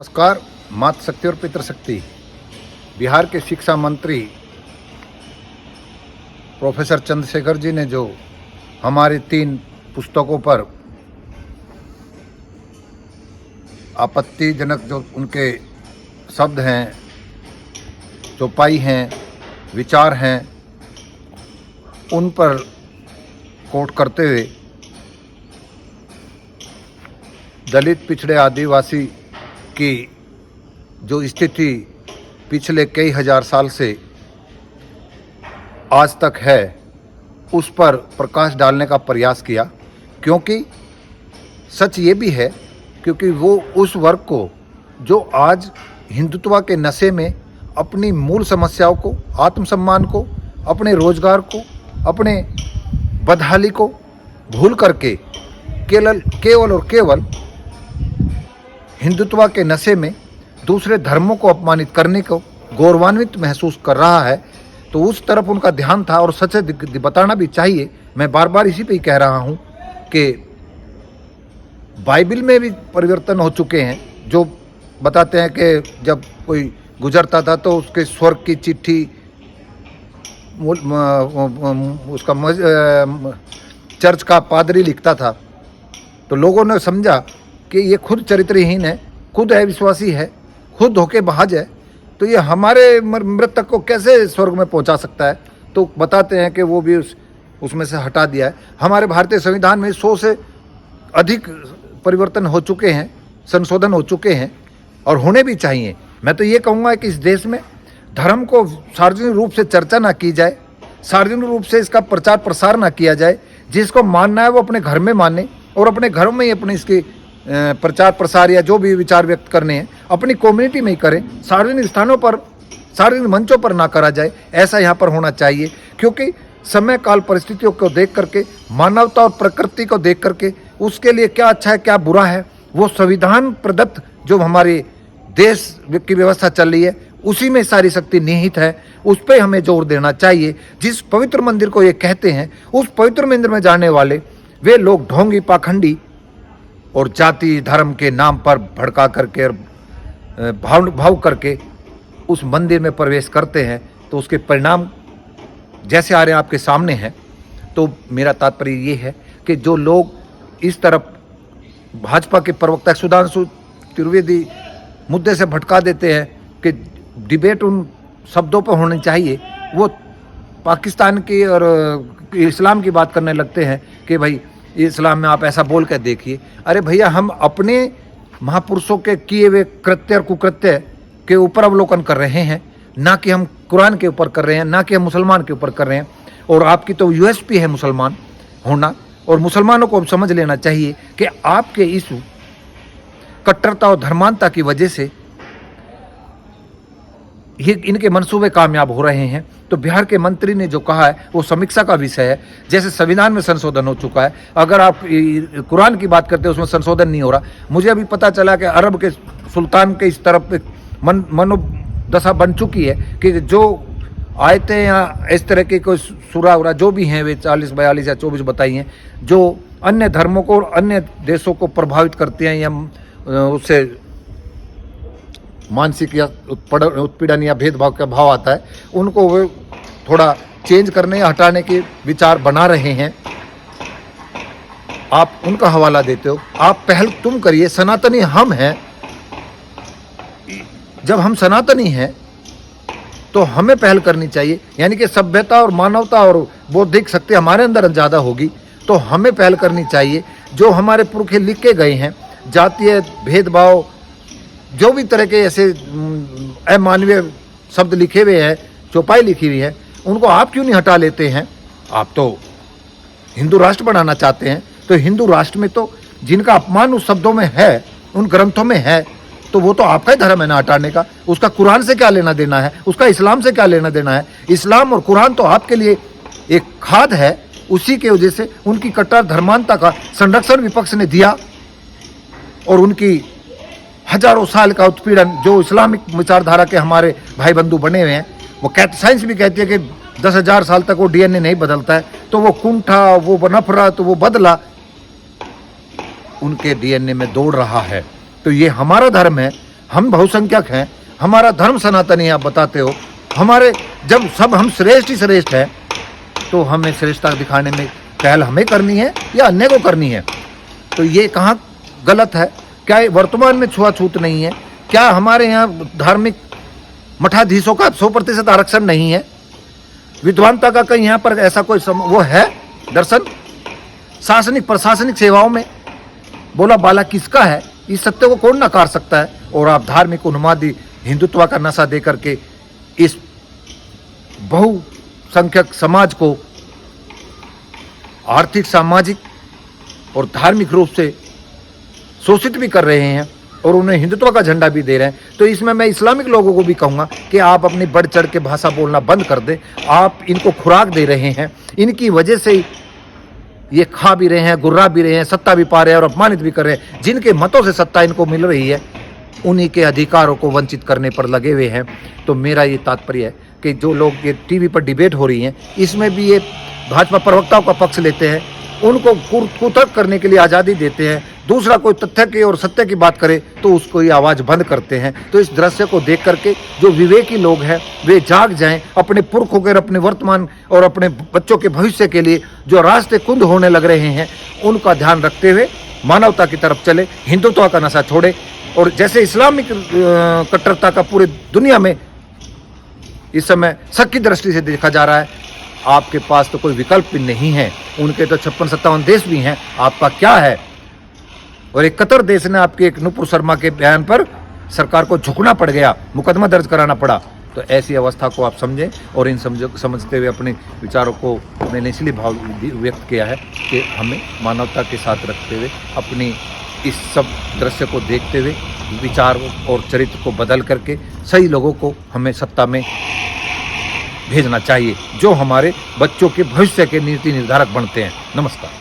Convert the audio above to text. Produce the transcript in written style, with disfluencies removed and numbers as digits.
नमस्कार। मातृशक्ति और पितृशक्ति बिहार के शिक्षा मंत्री प्रोफेसर चंद्रशेखर जी ने जो हमारी 3 पुस्तकों पर आपत्तिजनक जो उनके शब्द हैं, चौपाई हैं, विचार हैं, उन पर कोट करते हुए दलित, पिछड़े, आदिवासी की जो स्थिति पिछले कई हजार साल से आज तक है, उस पर प्रकाश डालने का प्रयास किया। क्योंकि सच ये भी है, क्योंकि वो उस वर्ग को जो आज हिंदुत्व के नशे में अपनी मूल समस्याओं को, आत्मसम्मान को, अपने रोजगार को, अपने बदहाली को भूल करके केवल और केवल हिंदुत्व के नशे में दूसरे धर्मों को अपमानित करने को गौरवान्वित महसूस कर रहा है, तो उस तरफ उनका ध्यान था। और सच बताना भी चाहिए, मैं बार बार इसी पे ही कह रहा हूँ कि बाइबल में भी परिवर्तन हो चुके हैं, जो बताते हैं कि जब कोई गुजरता था तो उसके स्वर्ग की चिट्ठी उसका चर्च का पादरी लिखता था, तो लोगों ने समझा कि ये खुद चरित्रहीन है, खुद अविश्वासी है, खुद धोखेबाज है, तो ये हमारे मृतक को कैसे स्वर्ग में पहुंचा सकता है। तो बताते हैं कि वो भी उसमें से हटा दिया है। हमारे भारतीय संविधान में 100 से अधिक परिवर्तन हो चुके हैं, संशोधन हो चुके हैं, और होने भी चाहिए। मैं तो ये कहूँगा कि इस देश में धर्म को सार्वजनिक रूप से चर्चा ना की जाए, सार्वजनिक रूप से इसका प्रचार प्रसार ना किया जाए। जिसको मानना है वो अपने घर में माने और अपने घरों में ही अपने इसके प्रचार प्रसार या जो भी विचार व्यक्त करने हैं अपनी कम्युनिटी में ही करें, सार्वजनिक स्थानों पर, सार्वजनिक मंचों पर ना करा जाए। ऐसा यहाँ पर होना चाहिए, क्योंकि समय काल परिस्थितियों को देख करके, मानवता और प्रकृति को देख करके उसके लिए क्या अच्छा है क्या बुरा है, वो संविधान प्रदत्त जो हमारे देश की व्यवस्था चल रही है उसी में सारी शक्ति निहित है। उस पर हमें जोर देना चाहिए। जिस पवित्र मंदिर को ये कहते हैं, उस पवित्र मंदिर में जाने वाले वे लोग ढोंगी, पाखंडी और जाति धर्म के नाम पर भड़का करके और भाव करके उस मंदिर में प्रवेश करते हैं, तो उसके परिणाम जैसे आ रहे हैं आपके सामने हैं। तो मेरा तात्पर्य ये है कि जो लोग इस तरफ भाजपा के प्रवक्ता सुधांशु त्रिवेदी मुद्दे से भटका देते हैं कि डिबेट उन शब्दों पर होनी चाहिए, वो पाकिस्तान की और इस्लाम की बात करने लगते हैं कि भाई इस्लाम में आप ऐसा बोल कर देखिए। अरे भैया, हम अपने महापुरुषों के किए हुए कृत्य और कुकृत्य के ऊपर अवलोकन कर रहे हैं, ना कि हम कुरान के ऊपर कर रहे हैं, ना कि हम मुसलमान के ऊपर कर रहे हैं। और आपकी तो यूएसपी है मुसलमान होना, और मुसलमानों को अब समझ लेना चाहिए कि आपके इस कट्टरता और धर्मांता की वजह से ये इनके मंसूबे कामयाब हो रहे हैं। तो बिहार के मंत्री ने जो कहा है वो समीक्षा का विषय है। जैसे संविधान में संशोधन हो चुका है, अगर आप कुरान की बात करते हैं उसमें संशोधन नहीं हो रहा। मुझे अभी पता चला कि अरब के सुल्तान के इस तरफ मनोदशा बन चुकी है कि जो आयतें या इस तरह की कोई सूरा उरा जो भी हैं, वे 40, 42 या 24 बताई हैं, जो अन्य धर्मों को और अन्य देशों को प्रभावित करती हैं या उससे मानसिक या उत्पीड़न या भेदभाव का भाव आता है, उनको वे थोड़ा चेंज करने या हटाने के विचार बना रहे हैं। आप उनका हवाला देते हो, आप पहल तुम करिए। सनातनी हम हैं, जब हम सनातनी हैं तो हमें पहल करनी चाहिए। यानी कि सभ्यता और मानवता और बौद्धिक शक्ति हमारे अंदर ज़्यादा होगी तो हमें पहल करनी चाहिए। जो हमारे पुरखे लिख के गए हैं, जातीय भेदभाव, जो भी तरह के ऐसे अमानवीय शब्द लिखे हुए हैं, चौपाई लिखी हुई है, उनको आप क्यों नहीं हटा लेते हैं? आप तो हिंदू राष्ट्र बनाना चाहते हैं, तो हिंदू राष्ट्र में तो जिनका अपमान उस शब्दों में है, उन ग्रंथों में है, तो वो तो आपका ही धर्म है ना हटाने का। उसका कुरान से क्या लेना देना है, उसका इस्लाम से क्या लेना देना है? इस्लाम और कुरान तो आपके लिए एक खाद है, उसी के वजह से उनकी कट्टर धर्मांता का संरक्षण विपक्ष ने दिया, और उनकी हजारों साल का उत्पीड़न जो इस्लामिक विचारधारा के हमारे भाई बंधु बने हुए हैं, वो साइंस भी कहती है कि 10,000 साल तक वो डीएनए नहीं बदलता है, तो वो कुंठा, वो नफरत, वो बदला उनके डीएनए में दौड़ रहा है। तो ये हमारा धर्म है, हम बहुसंख्यक हैं, हमारा धर्म सनातनी आप बताते हो, हमारे जब सब हम श्रेष्ठ ही श्रेष्ठ हैं, तो हमें श्रेष्ठता दिखाने में पहल हमें करनी है या अन्य को करनी है? तो ये कहाँ गलत है? क्या वर्तमान में छुआछूत नहीं है? क्या हमारे यहाँ धार्मिक मठाधीशों का 100% आरक्षण नहीं है? विद्वानता का कहीं यहाँ पर ऐसा कोई वो है दर्शन? शासनिक प्रशासनिक सेवाओं में बोला बाला किसका है? इस सत्य को कौन नकार सकता है? और आप धार्मिक उन्मादी हिंदुत्व का नशा दे करके इस बहुसंख्यक समाज को आर्थिक, सामाजिक और धार्मिक रूप से शोषित भी कर रहे हैं और उन्हें हिंदुत्व का झंडा भी दे रहे हैं। तो इसमें मैं इस्लामिक लोगों को भी कहूँगा कि आप अपनी बढ़ चढ़ के भाषा बोलना बंद कर दें। आप इनको खुराक दे रहे हैं, इनकी वजह से ये खा भी रहे हैं, गुर्रा भी रहे हैं, सत्ता भी पा रहे हैं और अपमानित भी कर रहे हैं। जिनके मतों से सत्ता इनको मिल रही है, उन्हीं के अधिकारों को वंचित करने पर लगे हुए हैं। तो मेरा ये तात्पर्य है कि जो लोग ये टीवी पर डिबेट हो रही हैं, इसमें भी ये भाजपा प्रवक्ताओं का पक्ष लेते हैं, उनको कुतर्क करने के लिए आज़ादी देते हैं। दूसरा कोई तथ्य की और सत्य की बात करे तो उसको ये आवाज़ बंद करते हैं। तो इस दृश्य को देख करके जो विवेकी लोग हैं वे जाग जाएं, अपने पुरखों के, अपने वर्तमान और अपने बच्चों के भविष्य के लिए जो रास्ते कुंद होने लग रहे हैं उनका ध्यान रखते हुए मानवता की तरफ चले, हिंदुत्व का नशा छोड़े। और जैसे इस्लामिक कट्टरता का पूरी दुनिया में इस समय शक की दृष्टि से देखा जा रहा है, आपके पास तो कोई विकल्प भी नहीं है। उनके तो 56-57 देश भी हैं, आपका क्या है? और एक कतर देश ने आपके एक नुपुर शर्मा के बयान पर सरकार को झुकना पड़ गया, मुकदमा दर्ज कराना पड़ा। तो ऐसी अवस्था को आप समझें और इन समझते हुए अपने विचारों को मैंने इसलिए भाव व्यक्त किया है कि हमें मानवता के साथ रखते हुए अपनी इस सब दृश्य को देखते हुए विचार और चरित्र को बदल करके सही लोगों को हमें सत्ता में भेजना चाहिए, जो हमारे बच्चों के भविष्य के नीति निर्धारक बनते हैं। नमस्कार।